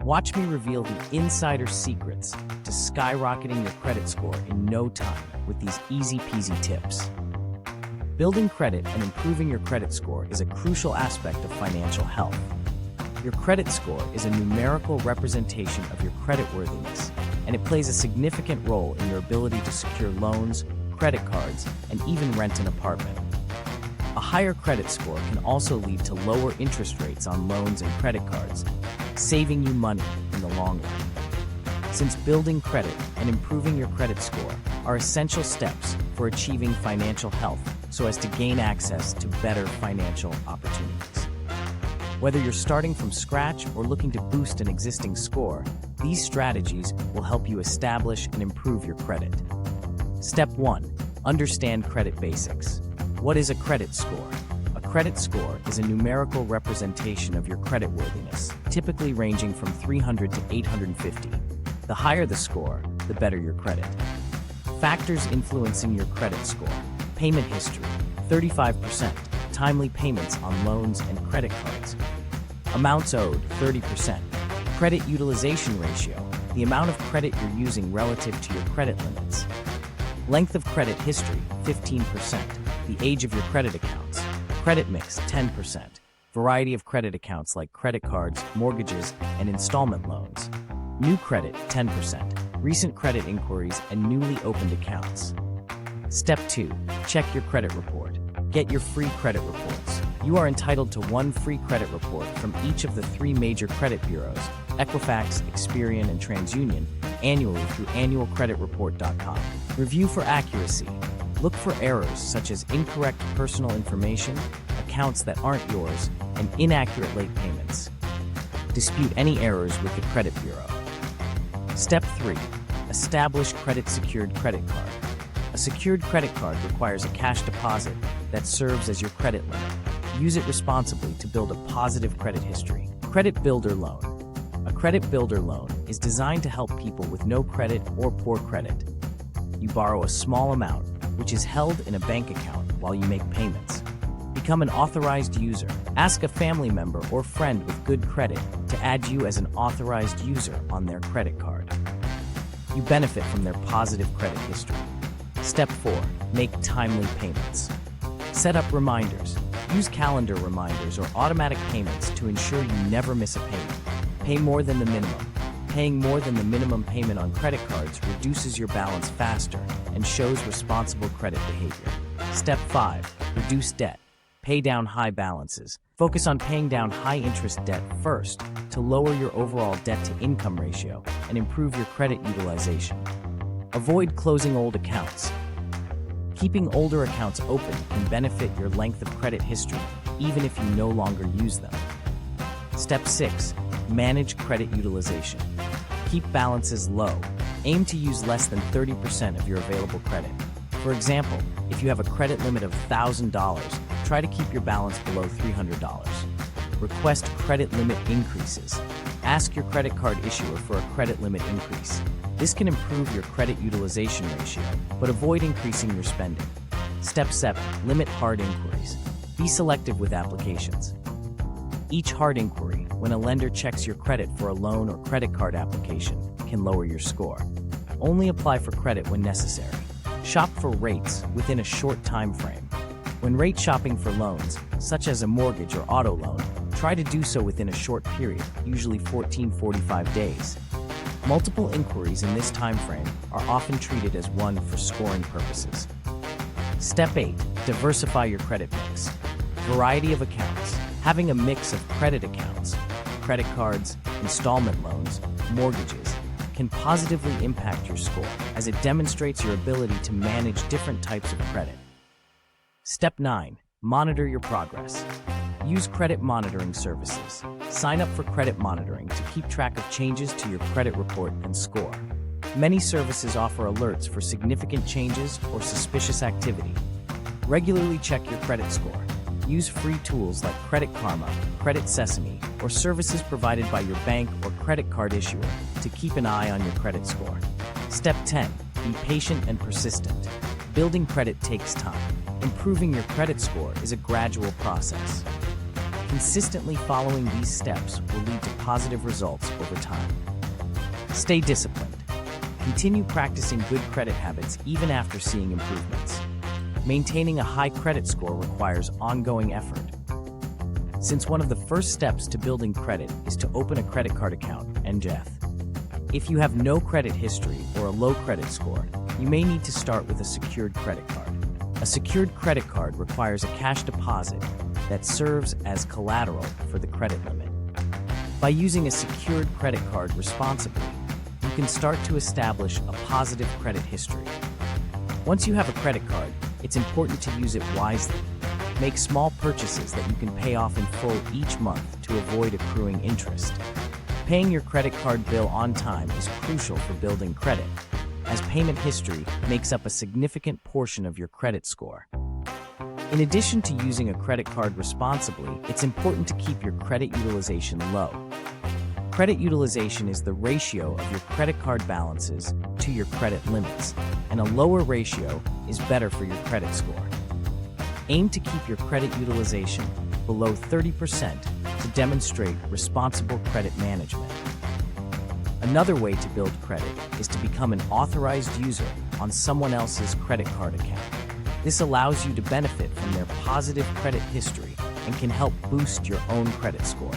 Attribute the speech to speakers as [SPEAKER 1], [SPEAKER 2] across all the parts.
[SPEAKER 1] Watch me reveal the insider secrets to skyrocketing your credit score in no time with these easy-peasy tips. Building credit and improving your credit score is a crucial aspect of financial health. Your credit score is a numerical representation of your creditworthiness, and it plays a significant role in your ability to secure loans, credit cards, and even rent an apartment. A higher credit score can also lead to lower interest rates on loans and credit cards, saving you money in the long run. Since building credit and improving your credit score are essential steps for achieving financial health so as to gain access to better financial opportunities. Whether you're starting from scratch or looking to boost an existing score, these strategies will help you establish and improve your credit. Step 1. Understand credit basics. What is a credit score? A credit score is a numerical representation of your creditworthiness, typically ranging from 300 to 850. The higher the score, the better your credit. Factors influencing your credit score: payment history, 35%, timely payments on loans and credit cards. Amounts owed, 30%. Credit utilization ratio, the amount of credit you're using relative to your credit limits. Length of credit history, 15%. The age of your credit accounts. Credit mix, 10%. Variety of credit accounts like credit cards, mortgages, and installment loans. New credit, 10%. Recent credit inquiries and newly opened accounts. Step 2. Check your credit report. Get your free credit reports. You are entitled to one free credit report from each of the 3 major credit bureaus, Equifax, Experian, and TransUnion, annually through annualcreditreport.com. Review for accuracy. Look for errors such as incorrect personal information, accounts that aren't yours, and inaccurate late payments. Dispute any errors with the credit bureau. Step 3. Establish credit-secured credit card. A secured credit card requires a cash deposit that serves as your credit limit. Use it responsibly to build a positive credit history. Credit Builder Loan. A credit builder loan is designed to help people with no credit or poor credit. You borrow a small amount, which is held in a bank account while you make payments. Become an authorized user. Ask a family member or friend with good credit to add you as an authorized user on their credit card. You benefit from their positive credit history. Step 4. Make timely payments. Set up reminders. Use calendar reminders or automatic payments to ensure you never miss a payment. Pay more than the minimum. Paying more than the minimum payment on credit cards reduces your balance faster and shows responsible credit behavior. Step 5. Reduce debt. Pay down high balances. Focus on paying down high-interest debt first to lower your overall debt-to-income ratio and improve your credit utilization. Avoid closing old accounts. Keeping older accounts open can benefit your length of credit history, even if you no longer use them. Step 6. Manage credit utilization. Keep balances low. Aim to use less than 30% of your available credit. For example, if you have a credit limit of $1,000, try to keep your balance below $300. Request credit limit increases. Ask your credit card issuer for a credit limit increase. This can improve your credit utilization ratio, but avoid increasing your spending. Step 7. Limit hard inquiries. Be selective with applications. Each hard inquiry, when a lender checks your credit for a loan or credit card application, can lower your score. Only apply for credit when necessary. Shop for rates within a short time frame. When rate shopping for loans, such as a mortgage or auto loan, try to do so within a short period, usually 14-45 days. Multiple inquiries in this time frame are often treated as one for scoring purposes. Step 8. Diversify your credit mix. Variety of accounts. Having a mix of credit accounts, credit cards, installment loans, mortgages, can positively impact your score as it demonstrates your ability to manage different types of credit. Step 9. Monitor your progress. Use credit monitoring services. Sign up for credit monitoring to keep track of changes to your credit report and score. Many services offer alerts for significant changes or suspicious activity. Regularly check your credit score. Use free tools like Credit Karma, Credit Sesame, or services provided by your bank or credit card issuer to keep an eye on your credit score. Step 10. Be patient and persistent. Building credit takes time. Improving your credit score is a gradual process. Consistently following these steps will lead to positive results over time. Stay disciplined. Continue practicing good credit habits even after seeing improvements. Maintaining a high credit score requires ongoing effort. Since one of the first steps to building credit is to open a credit card account, NJETH. If you have no credit history or a low credit score, you may need to start with a secured credit card. A secured credit card requires a cash deposit that serves as collateral for the credit limit. By using a secured credit card responsibly, you can start to establish a positive credit history. Once you have a credit card, it's important to use it wisely. Make small purchases that you can pay off in full each month to avoid accruing interest. Paying your credit card bill on time is crucial for building credit, as payment history makes up a significant portion of your credit score. In addition to using a credit card responsibly, it's important to keep your credit utilization low. Credit utilization is the ratio of your credit card balances to your credit limits, and a lower ratio is better for your credit score. Aim to keep your credit utilization below 30% to demonstrate responsible credit management. Another way to build credit is to become an authorized user on someone else's credit card account. This allows you to benefit from their positive credit history and can help boost your own credit score.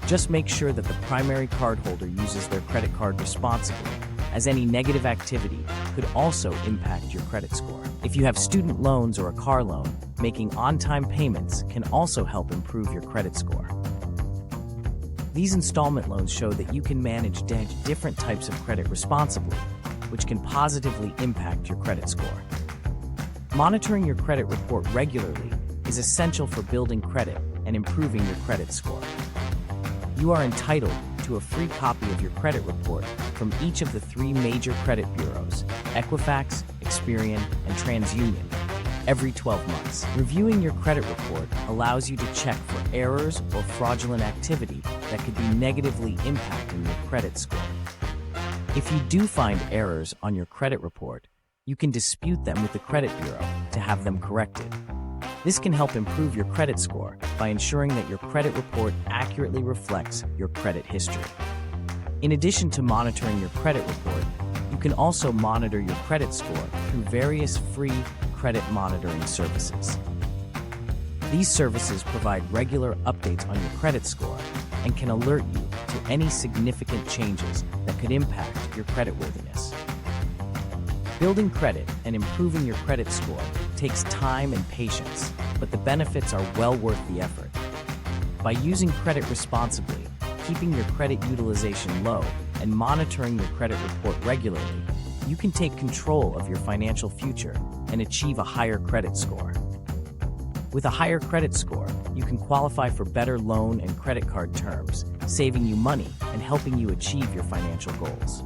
[SPEAKER 1] Just make sure that the primary cardholder uses their credit card responsibly, as any negative activity could also impact your credit score. If you have student loans or a car loan, making on-time payments can also help improve your credit score. These installment loans show that you can manage different types of credit responsibly, which can positively impact your credit score. Monitoring your credit report regularly is essential for building credit and improving your credit score. You are entitled to a free copy of your credit report from each of the 3 major credit bureaus, Equifax, Experian, and TransUnion, every 12 months. Reviewing your credit report allows you to check for errors or fraudulent activity that could be negatively impacting your credit score. If you do find errors on your credit report, you can dispute them with the credit bureau to have them corrected. This can help improve your credit score by ensuring that your credit report accurately reflects your credit history. In addition to monitoring your credit report, you can also monitor your credit score through various free credit monitoring services. These services provide regular updates on your credit score and can alert you to any significant changes that could impact your creditworthiness. Building credit and improving your credit score takes time and patience, but the benefits are well worth the effort. By using credit responsibly, keeping your credit utilization low, and monitoring your credit report regularly, you can take control of your financial future and achieve a higher credit score. With a higher credit score, you can qualify for better loan and credit card terms, saving you money and helping you achieve your financial goals.